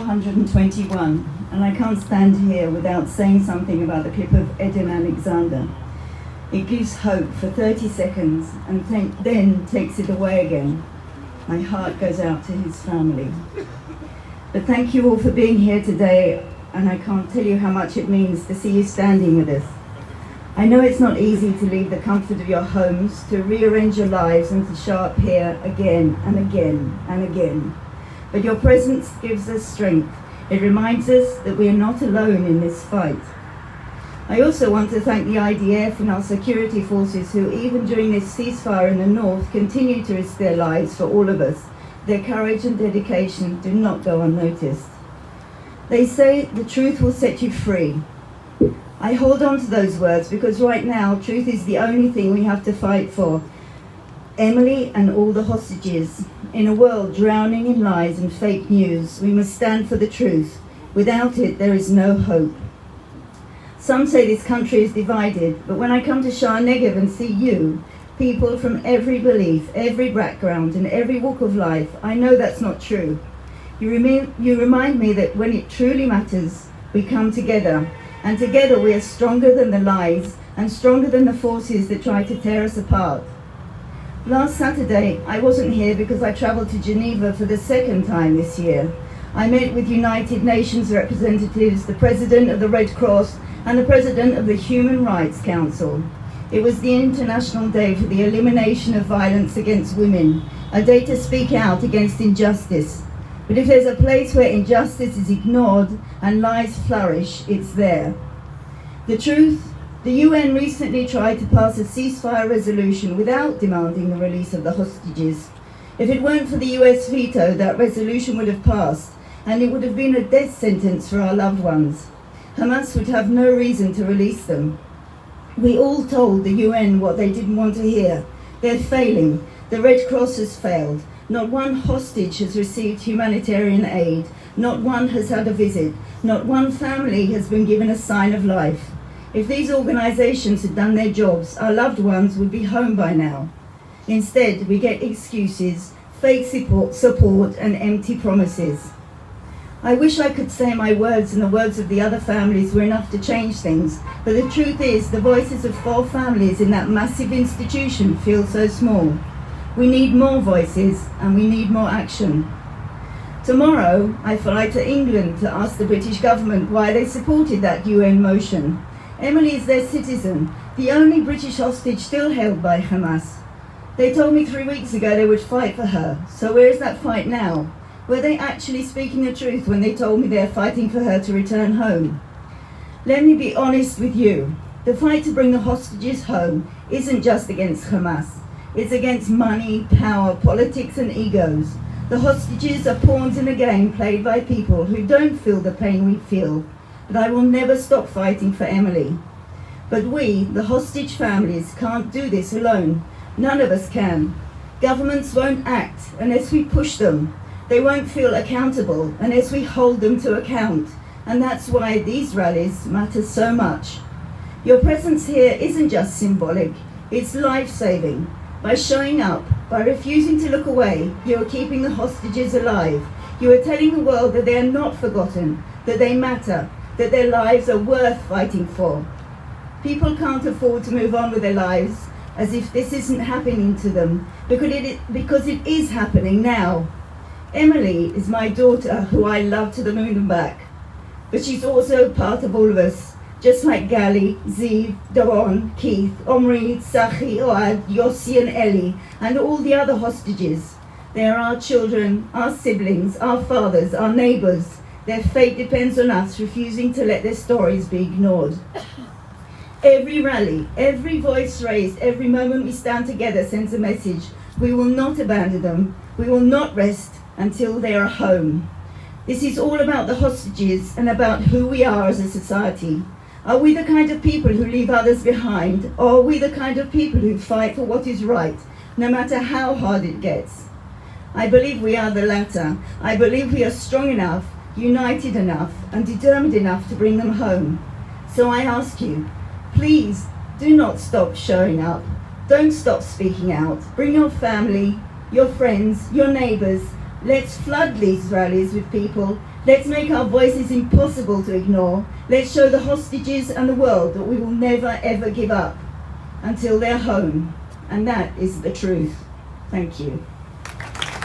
121, and I can't stand here without saying something about the clip of Eden Alexander. It gives hope for 30 seconds and then takes it away again. My heart goes out to his family. But thank you all for being here today, and I can't tell you how much it means to see you standing with us. I know it's not easy to leave the comfort of your homes, to rearrange your lives and to show up here again and again and again. But your presence gives us strength. It reminds us that we are not alone in this fight. I also want to thank the IDF and our security forces who, even during this ceasefire in the north, continue to risk their lives for all of us. Their courage and dedication do not go unnoticed. They say the truth will set you free. I hold on to those words because right now, truth is the only thing we have to fight for. Emily and all the hostages. In a world drowning in lies and fake news, we must stand for the truth. Without it, there is no hope. Some say this country is divided, but when I come to Sha'ar Negev and see you, people from every belief, every background, and every walk of life, I know that's not true. You remind me that when it truly matters, we come together, and together we are stronger than the lies and stronger than the forces that try to tear us apart. Last Saturday, I wasn't here because I traveled to Geneva for the second time this year. I met with United Nations representatives, the President of the Red Cross, and the President of the Human Rights Council. It was the International Day for the Elimination of Violence Against Women, a day to speak out against injustice. But if there's a place where injustice is ignored and lies flourish, it's there. The truth, the UN recently tried to pass a ceasefire resolution without demanding the release of the hostages. If it weren't for the US veto, that resolution would have passed, and it would have been a death sentence for our loved ones. Hamas would have no reason to release them. We all told the UN what they didn't want to hear. They're failing. The Red Cross has failed. Not one hostage has received humanitarian aid. Not one has had a visit. Not one family has been given a sign of life. If these organizations had done their jobs, our loved ones would be home by now. Instead, we get excuses, fake support, and empty promises. I wish I could say my words and the words of the other families were enough to change things, but the truth is the voices of 4 families in that massive institution feel so small. We need more voices and we need more action. Tomorrow, I fly to England to ask the British government why they supported that UN motion. Emily is their citizen, the only British hostage still held by Hamas. They told me 3 weeks ago they would fight for her, so where is that fight now? Were they actually speaking the truth when they told me they are fighting for her to return home? Let me be honest with you. The fight to bring the hostages home isn't just against Hamas. It's against money, power, politics, and egos. The hostages are pawns in a game played by people who don't feel the pain we feel. But I will never stop fighting for Emily. But we, the hostage families, can't do this alone. None of us can. Governments won't act unless we push them. They won't feel accountable unless we hold them to account. And that's why these rallies matter so much. Your presence here isn't just symbolic, it's life-saving. By showing up, by refusing to look away, you are keeping the hostages alive. You are telling the world that they are not forgotten, that they matter, that their lives are worth fighting for. People can't afford to move on with their lives as if this isn't happening to them, because it is happening now. Emily is my daughter, who I love to the moon and back, but she's also part of all of us, just like Gali, Ziv, Doron, Keith, Omri, Tzachi, Oad, Yossi and Ellie, and all the other hostages. They are our children, our siblings, our fathers, our neighbours. Their fate depends on us refusing to let their stories be ignored. Every rally, every voice raised, every moment we stand together sends a message. We will not abandon them. We will not rest until they are home. This is all about the hostages and about who we are as a society. Are we the kind of people who leave others behind, or are we the kind of people who fight for what is right, no matter how hard it gets? I believe we are the latter. I believe we are strong enough, united enough, and determined enough to bring them home. So I ask you, please do not stop showing up. Don't stop speaking out. Bring your family, your friends, your neighbours. Let's flood these rallies with people Let's make our voices impossible to ignore. Let's show the hostages and the world that we will never ever give up until they're home. And that is the truth. Thank you.